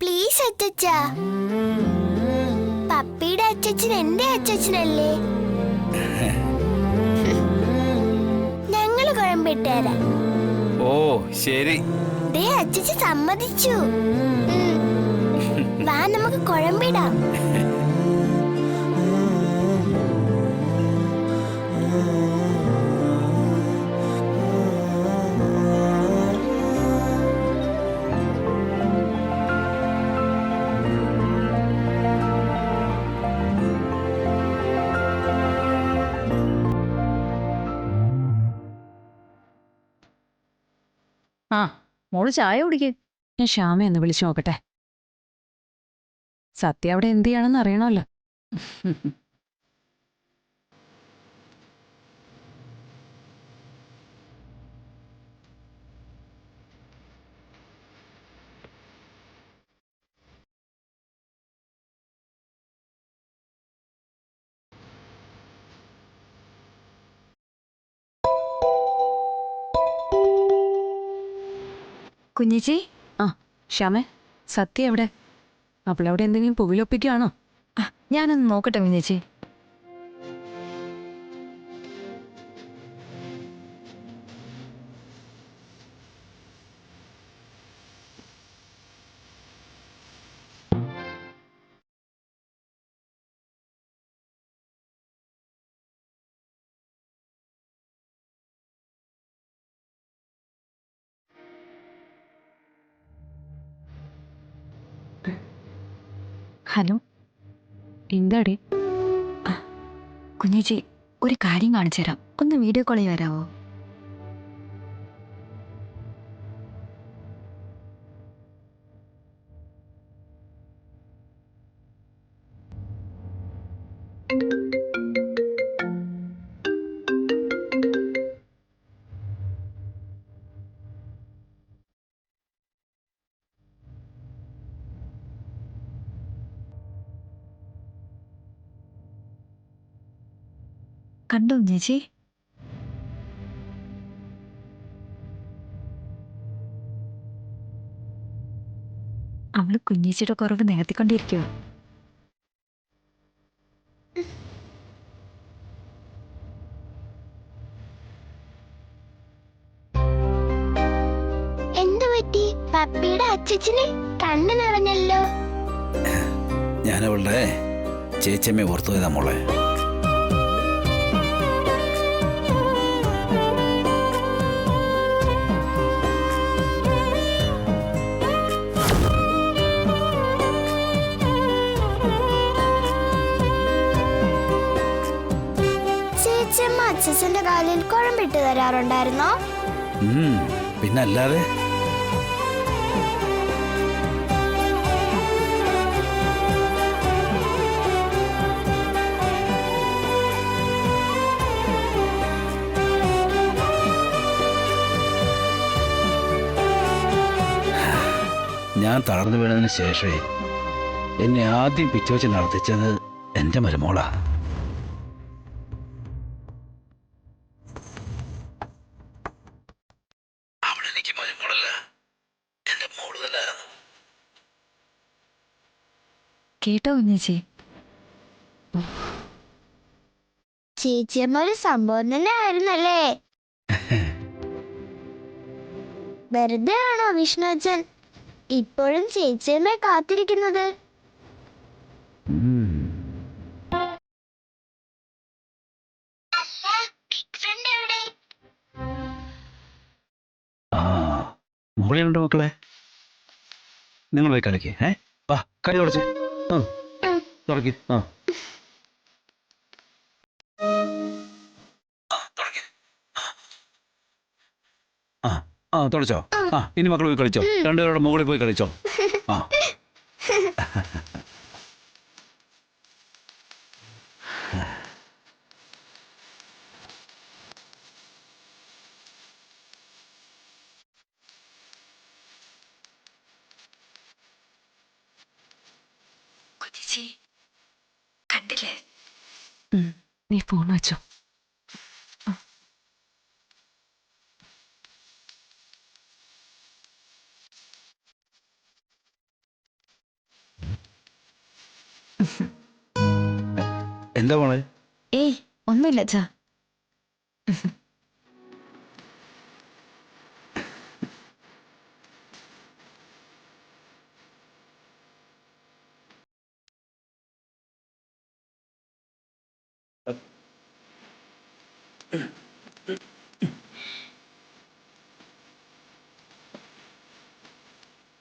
Please അച്ചച്ച. പപ്പിയുടെ അച്ചച്ചൻ എന്റെ അച്ചച്ചനല്ലേ? ഞങ്ങള് കുഴമ്പിട്ട് തരാം. ഓ ശരി. ദേ അച്ചച്ച സമ്മതിച്ചു. വാ നമുക്ക് കുഴമ്പിടാം. ആ മോള് ചായ കുടിക്ക്. ഞാൻ ശ്യാമ എന്ന് വിളിച്ചു നോക്കട്ടെ. സത്യ അവിടെ എന്ത് ചെയ്യാണെന്ന് അറിയണമല്ലോ. കുഞ്ഞിച്ചി. ആ ശ്യാമേ, സത്യ എവിടെ? അവളവിടെ എന്തെങ്കിലും പുവിലൊപ്പിക്കുകയാണോ? ഞാനൊന്ന് നോക്കട്ടെ കുഞ്ഞിച്ചി. ഹലോ. എന്താടി? കുഞ്ഞിച്ചി, ഒരു കാര്യം കാണിച്ചു തരാം. ഒന്ന് വീഡിയോ കോളിൽ വരാവോ? കണ്ടോ കുഞ്ഞിച്ചി? അവള് കുഞ്ഞിച്ചിയുടെ കുറവ് നികത്തിക്കൊണ്ടിരിക്കുവോ? എന്തു പറ്റി? പപ്പിയുടെ അച്ചച്ചന് കണ്ണു നിറഞ്ഞല്ലോ. ഞാനവളുടെ ചേച്ചമ്മയെ ഓർത്തു പോയതാ മോളെ. ചേച്ചമ്മ അച്ചച്ചന്റെ കാലിൽ കുഴമ്പിട്ട് തരാറുണ്ടായിരുന്നോ? പിന്നല്ലാതെ. ഞാൻ തളർന്നു വീണതിന് ശേഷമേ എന്നെ ആദ്യം പിച്ചോച്ച് നടത്തിച്ചത് എൻ്റെ മരുമോളാ. അവളെനിക്ക് മരുമോളല്ല, എൻ്റെ മോള് തന്നെ. കേട്ടോ കുഞ്ഞിച്ചി? ചേച്ചിയമ്മ ഒരു സംഭവം തന്നെ ആയിരുന്നല്ലേ. വെറുതെ ആണോ വിഷ്ണു അച്ഛൻ ഇപ്പോഴും ചേച്ചിയമ്മയെ കാത്തിരിക്കുന്നത്? മുകളിലുണ്ട് മക്കളെ, നിങ്ങൾ പോയി കളിക്ക്. വാ, കൈ തുടച്ച്. തുടക്കി. തുടച്ചോ? ഇനി മക്കൾ പോയി കളിച്ചോ. രണ്ടുപേരുടെ മുകളിൽ പോയി കളിച്ചോ. കുഞ്ഞിച്ചി കണ്ടില്ലേ? നീ ഫോൺ വെച്ചോ. എന്താ മോളെ? ഏയ് ഒന്നുമില്ല അച്ഛാ.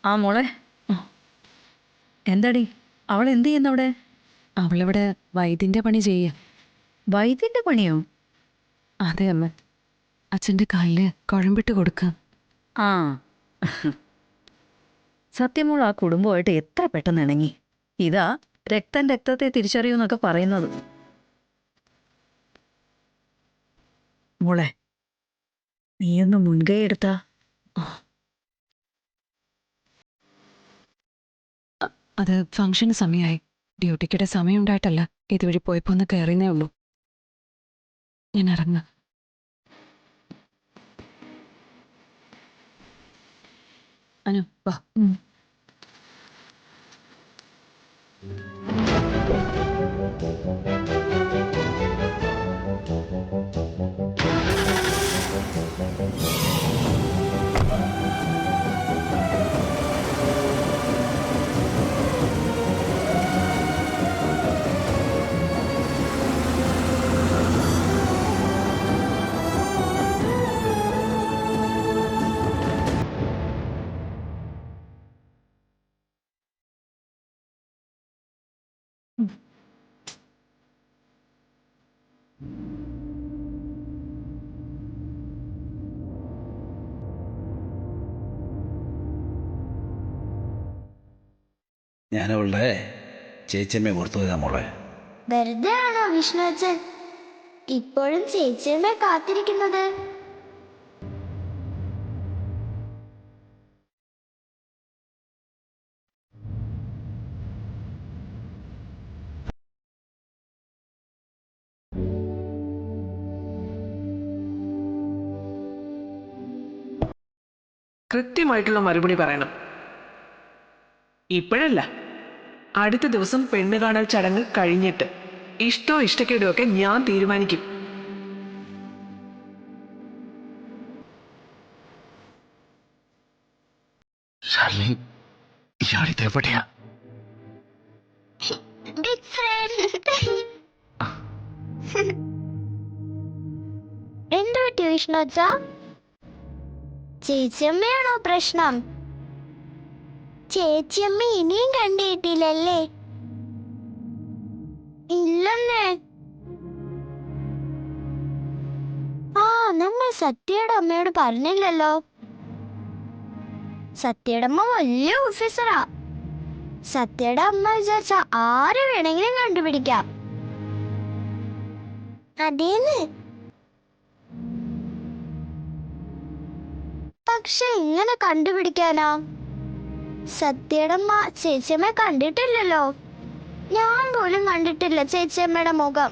ആ മോളെ, എന്താടി അവൾ എന്ത് ചെയ്യുന്നു അവിടെ? അവളിവിടെ വൈദ്യന്റെ പണി ചെയ്യുക. വൈദ്യന്റെ പണിയോ? അതെ അമ്മ, അച്ഛൻ്റെ കാലില് കുഴമ്പിട്ട് കൊടുക്കുക. ആ സത്യമോൾ ആ കുടുംബമായിട്ട് എത്ര പെട്ടെന്ന് ഇണങ്ങി. ഇതാ രക്തം രക്തത്തെ തിരിച്ചറിയൂന്നൊക്കെ പറയുന്നത്. മോളെ, നീയൊന്ന് മുൻകൈ എടുത്താ. അത് ഫംഗ്ഷന് സമയമായി. ഡ്യൂട്ടിക്കിടെ സമയം ഉണ്ടായിട്ടല്ല, ഇതുവഴി പോയപ്പോ ഒന്ന് കയറിയേ ഉള്ളൂ. ഞാൻ ഇറങ്ങാം. അനു വാ. ഞാനവളുടെ ചേച്ചിയമ്മയെ ഓർത്തു പോയതാ മോളെ. വെറുതെ ആണോ വിഷ്ണു അച്ഛൻ ഇപ്പോഴും ചേച്ചിയമ്മ കാത്തിരിക്കുന്നത്? കൃത്യമായിട്ടുള്ള മറുപടി പറയണം. ഇപ്പോഴല്ല, അടുത്ത ദിവസം പെണ്ണ് കാണൽ ചടങ്ങ് കഴിഞ്ഞിട്ട് ഇഷ്ടോ ഇഷ്ടക്കേടോ ഒക്കെ ഞാൻ തീരുമാനിക്കും. ഇയാളിതെവിടെയാ? Big friend. എന്ത് പറ്റി വിഷ്ണു അച്ഛാ? ചേച്ചിയമ്മയാണോ പ്രശ്നം? ചേച്ചിയമ്മ ഇനിയും കണ്ടിട്ടില്ലല്ലേ? ഇല്ലെന്നേ. ആ, നമ്മൾ സത്യയുടെ അമ്മയോട് പറഞ്ഞില്ലല്ലോ. സത്യയുടെ അമ്മ വലിയ ഓഫീസറാ. സത്യയുടെ അമ്മ വിചാരിച്ച ആരെ വേണമെങ്കിലും കണ്ടുപിടിക്കാം. അതേന്ന്. പക്ഷെ ഇങ്ങനെ കണ്ടുപിടിക്കാനാ? സത്യയുടെ അമ്മ ചേച്ചിയമ്മ കണ്ടിട്ടില്ലല്ലോ. ഞാൻ പോലും കണ്ടിട്ടില്ല ചേച്ചിയമ്മയുടെ മുഖം.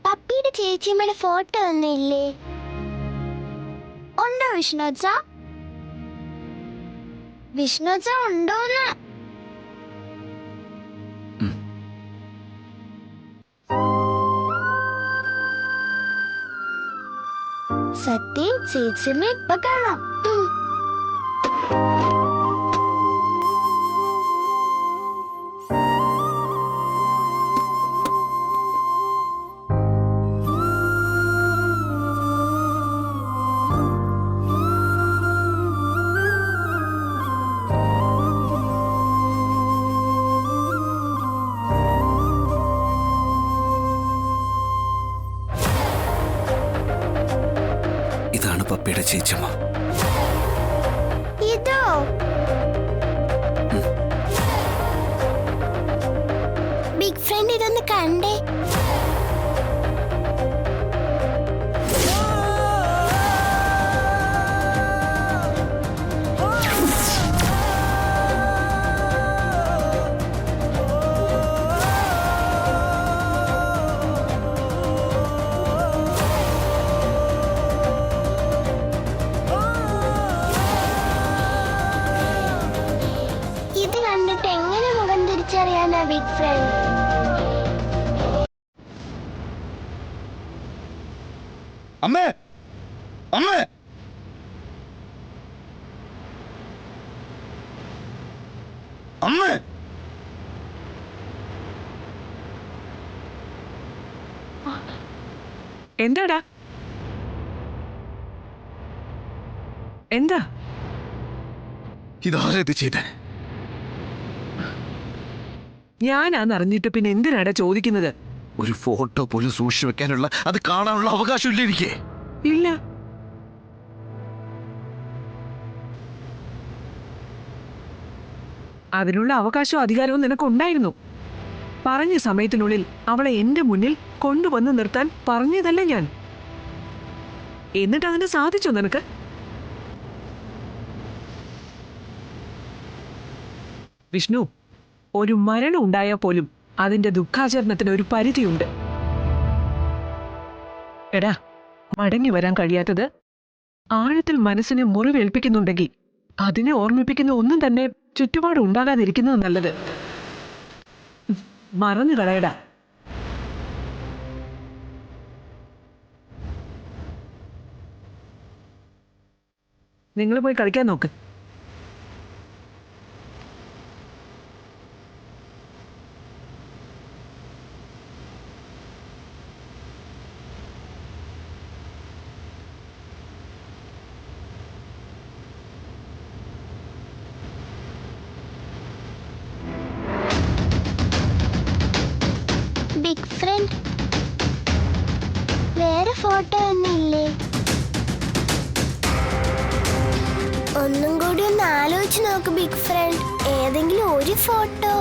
പപ്പിയുടെ ചേച്ചിയമ്മയുടെ ഫോട്ടോ ഒന്നും ഇല്ലേ? ഉണ്ടോ വിഷ്ണു അച്ഛാ? വിഷ്ണു അച്ഛാ ഉണ്ടോന്ന്? സത്യ ചേച്ചിയമ്മ ഇപ്പൊ കാണാം. ഇതാണ് പപ്പിയുടെ ചേച്ചമ്മ. ഇതോ? ബിഗ് ഫ്രണ്ട് ഇതൊന്ന് കണ്ടേ. ഇത് കണ്ടിട്ട് എങ്ങനെ മുഖം തിരിച്ചറിയാനാ ബിഗ് ഫ്രണ്ട്? അമ്മേ അമ്മേ അമ്മേ എന്താടാ എന്താ ഇതാരാ ഇത് ചെയ്തേ? ഞാനാന്നറിഞ്ഞിട്ട് പിന്നെ എന്തിനാടാ ചോദിക്കുന്നത്? ഒരു ഫോട്ടോ പോലും സൂക്ഷിച്ചു വെക്കാനുള്ള, അത് കാണാനുള്ള അവകാശമില്ല എനിക്ക്. ഇല്ല. അതിനുള്ള അവകാശവും അധികാരവും നിനക്കുണ്ടായിരുന്നു. പറഞ്ഞ സമയത്തിനുള്ളിൽ അവളെ എന്റെ മുന്നിൽ കൊണ്ടുവന്ന് നിർത്താൻ പറഞ്ഞതല്ലേ ഞാൻ. എന്നിട്ട് അതിന് സാധിച്ചോ നിനക്ക്? വിഷ്ണു, ഒരു മരണം ഉണ്ടായാൽ പോലും അതിന്റെ ദുഃഖാചരണത്തിന് ഒരു പരിധിയുണ്ട്. എടാ, മടങ്ങി വരാൻ കഴിയാത്തത് ആഴത്തിൽ മനസ്സിനെ മുറിവേൽപ്പിക്കുന്നുണ്ടെങ്കിൽ അതിനെ ഓർമ്മിപ്പിക്കുന്ന ഒന്നും തന്നെ ചുറ്റുപാട് ഉണ്ടാകാതിരിക്കുന്നത് നല്ലത്. മറന്നു കളയടാ. നിങ്ങൾ പോയി കളിക്കാൻ നോക്ക്. ബിഗ് ഫ്രണ്ട്, വേറെ ഫോട്ടോ ഒന്നുമില്ലേ? ഒന്നും കൂടി ഒന്ന് ആലോചിച്ച് നോക്ക് ബിഗ് ഫ്രണ്ട്. ഏതെങ്കിലും ഒരു ഫോട്ടോ.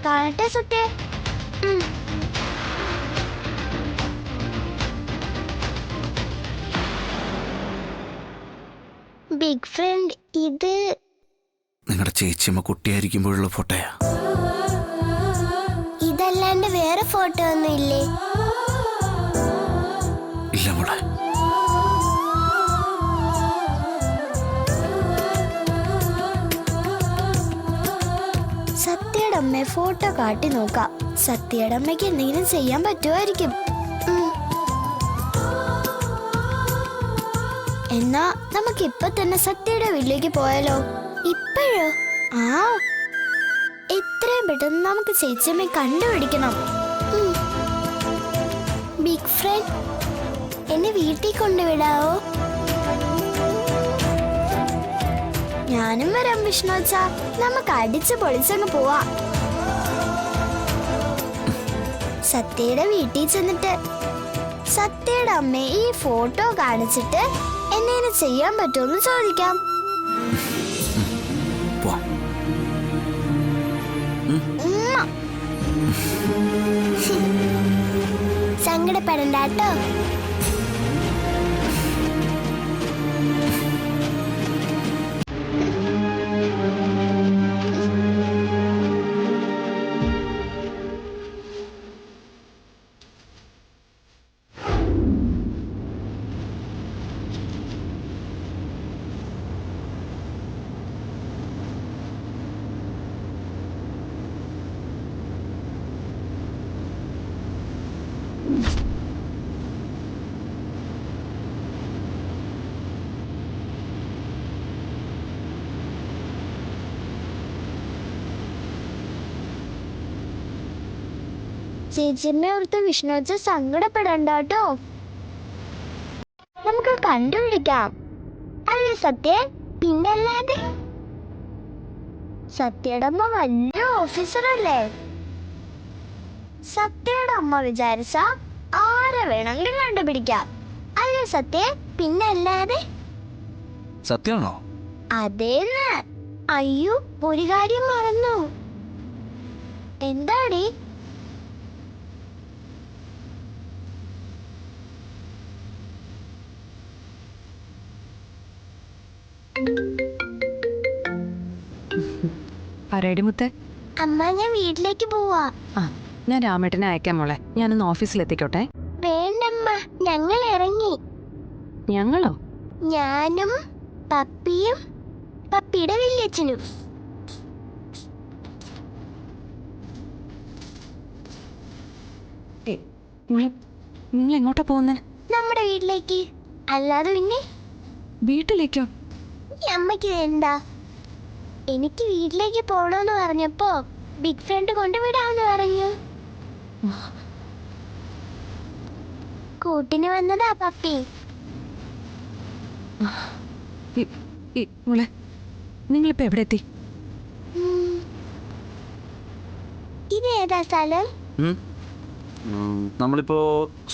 കാണട്ടെ സത്യ. ബിഗ് ഫ്രണ്ട്, ഇത് നിങ്ങളുടെ ചേച്ചിയമ്മ കുട്ടിയായിരിക്കുമ്പോഴുള്ള ഫോട്ടോയാ? ഇതല്ലാണ്ട് വേറെ ഫോട്ടോ ഒന്നും ഇല്ലേ? ഇല്ല മോളെ. സത്യയുടെ അമ്മയെ ഫോട്ടോ കാട്ടി നോക്കാം. സത്യയുടെ അമ്മയ്ക്ക് എന്തെങ്കിലും ചെയ്യാൻ പറ്റുമായിരിക്കും. എന്നാ നമുക്ക് ഇപ്പൊ തന്നെ സത്യയുടെ വീട്ടിലേക്ക് പോയാലോ? ഇപ്പോഴോ? ആ, എത്രയും പെട്ടെന്ന് നമുക്ക് ചേച്ചിയമ്മയെ കണ്ടുപിടിക്കണം. ബിഗ് ഫ്രണ്ട്, എന്നെ വീട്ടിൽ കൊണ്ടുവിടാവോ? ഞാനും വരാം വിഷ്ണു അച്ഛാ. നമുക്ക് അടിച്ച് പൊളിച്ചങ്ങ് പോവാ. സത്യയുടെ വീട്ടിൽ ചെന്നിട്ട് സത്യയുടെ അമ്മയെ ഈ ഫോട്ടോ കാണിച്ചിട്ട് എന്നെ ചെയ്യാൻ പറ്റുമെന്ന് ചോദിക്കാം. സങ്കടപ്പെടണ്ട കേട്ടോ. ചേച്ചിയമ്മ ഓർത്ത് വിഷ്ണുവച്ച സങ്കടപ്പെടണ്ട കേട്ടോ. നമുക്ക് കണ്ടുപിടിക്കാം. അല്ലേ സത്യ? പിന്നല്ലാതെ. സത്യയുടെ അമ്മ വലിയ ഓഫീസറല്ലേ? സത്യയുടെ അമ്മ വിചാരിച്ച ആരെ വേണമെങ്കിലും കണ്ടുപിടിക്കാം. അല്ലേ സത്യ? പിന്നല്ലാതെ. സത്യമാണോ? അതേന്ന്. അയ്യോ, ഒരു കാര്യം മറന്നു. എന്താടി? പറയടി മുത്തേ. അമ്മ, ഞാൻ വീട്ടിലേക്ക് പോവാ. ആ, ഞാൻ രാമേട്ടനെ അയക്കാം മോളെ. ഞാനൊന്ന് ഓഫീസിലെത്തിക്കോട്ടെ. വേണ്ടമ്മ, ഞങ്ങൾ ഇറങ്ങി. ഞങ്ങളോ? ഞാനും പപ്പിയും പപ്പിയുടെ വല്യച്ഛനും. നിങ്ങൾ എങ്ങോട്ടാ പോകുന്നേ? നമ്മുടെ വീട്ടിലേക്ക്. അല്ലാതെ പിന്നെ വീട്ടിലേക്കോ? ഈ അമ്മയ്ക്ക് എന്താ? എനിക്ക് വീട്ടിലേക്ക് പോണോന്ന് പറഞ്ഞപ്പോ ബിഗ് ഫ്രണ്ട് കൊണ്ടുവിടാന്ന് പറഞ്ഞു. കൂട്ടിന് വന്നതാ പപ്പി. മോളെ, നിങ്ങളിപ്പോ എവിടെ എത്തി? ഇത് ഏതാ സ്ഥലം? നമ്മളിപ്പോ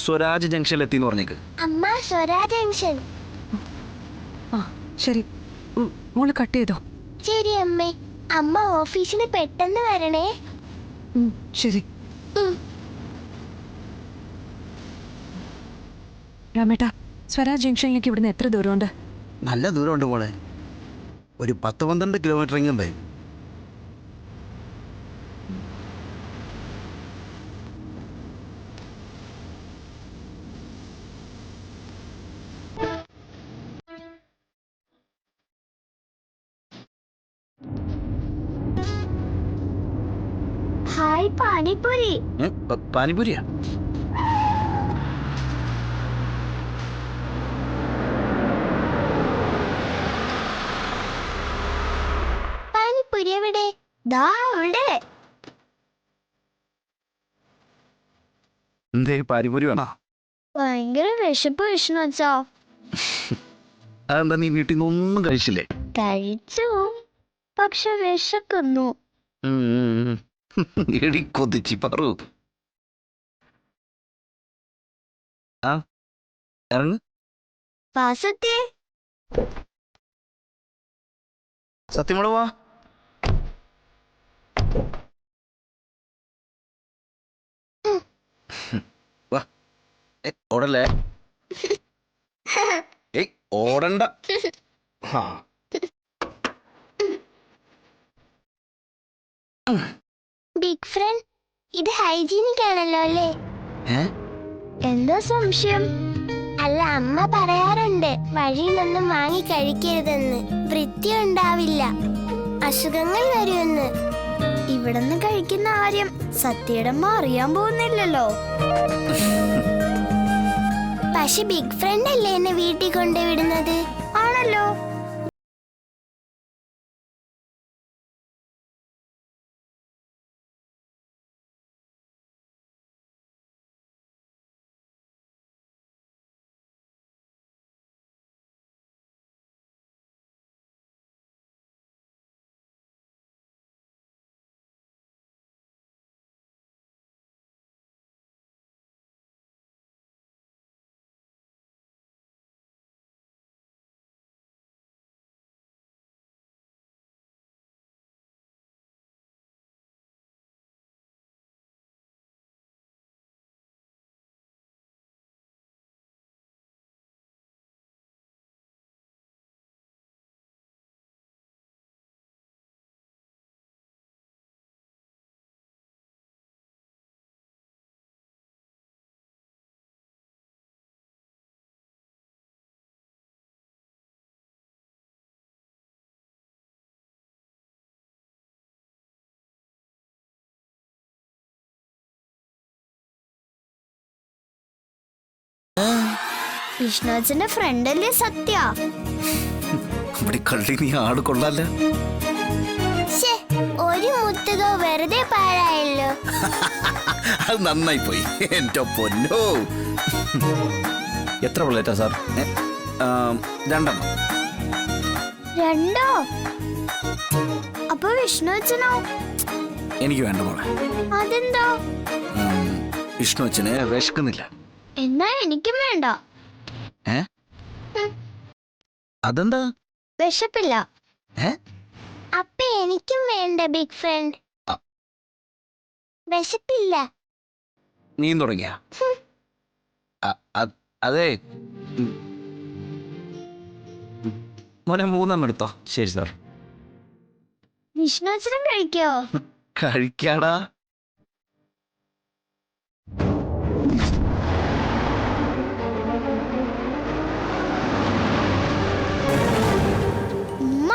സ്വരാജ് ജംഗ്ഷനിൽ എത്തി എന്ന് പറഞ്ഞേക്ക്. അമ്മ, സ്വരാജ് ജംഗ്ഷൻ. ആ ശരി, മോള് കട്ട് ചെയ്തോ? ശരി അമ്മേ. അമ്മ ഓഫീസിന് പെട്ടെന്ന് വരണേ. ശരി. ഉം. രാമേട്ടാ, സ്വരാജ് ജംഗ്ഷനിലേക്ക് ഇവിടുന്ന് എത്ര ദൂരമുണ്ട്? നല്ല ദൂരമുണ്ട് മോളെ. ഒരു 10-12 കിലോമീറ്റർ എങ്കിലും വരും. ഹായ്, പാനിപ്പൂരി. പാനിപൂരിയാ? പാനിപ്പൂരി എവിടെ? ദാ അവിടെ. എന്തേ, പാനിപൂരി വേണോ? ഭയങ്കര വിശപ്പ് വിഷ്ണു വച്ചോ. അതെന്താ, നീ വീട്ടിൽ നിന്ന് ഒന്നും കഴിച്ചില്ലേ? കഴിച്ചു, പക്ഷെ വിശക്കുന്നു. എടി കൊതിച്ചി പറു. ആ, ഇറങ്ങ്. വാസത്തെ. സത്യമോള് വാ. വാ. ഓടല്ലേ? ഏയ്, ഓടണ്ട. ആ. ബിഗ് ഫ്രണ്ട്, ഇത് ഹൈജീനിക് ആണല്ലോ അല്ലേ? എന്താ സംശയം? അല്ല, അമ്മ പറയാറുണ്ട് വഴിയിലൊന്നും വാങ്ങി കഴിക്കരുതെന്ന്. വൃത്തി ഉണ്ടാവില്ല, അസുഖങ്ങൾ വരുമെന്ന്. ഇവിടുന്ന് കഴിക്കുന്ന കാര്യം സത്യയുടെ അമ്മ അറിയാൻ പോകുന്നില്ലല്ലോ. പക്ഷെ ബിഗ് ഫ്രണ്ട് അല്ലേ എന്നെ വീട്ടിൽ കൊണ്ടുവിടുന്നത്? ആണല്ലോ. വിഷ്ണുവച്ചന്റെ ഫ്രണ്ട് അല്ലേ സത്യ? അവിടെ കള്ളി നീ ആട് കൊള്ളാല്ല. ശ്ശേ, ഒരു മുത്തുക വെറുതെ പാഴായല്ലോ. അത് നന്നായി പോയി എന്റെ പൊന്നോ. എത്ര പ്ലേറ്റാ സാർ? 2 രണ്ടോ? അപ്പൊ വിഷ്ണു അച്ഛനോ? എനിക്ക് വേണ്ട മോളെ. അതെന്തോ? വിഷ്ണു അച്ഛന് വിശക്കുന്നില്ല. എന്നാ എനിക്കും വേണ്ട. അതെന്താ? വിശപ്പില്ല. ഏ? അപ്പൊ എനിക്കും വേണ്ട ബിഗ് ഫ്രണ്ട്. വിശപ്പില്ല. നീയും തുടങ്ങിയ? അതെ മോനെ 3 എടുത്തോ. ശരി സാർ. വിഷ്ണു അച്ഛനും കഴിക്കോ? കഴിക്കാടാ. ഉമ്മ.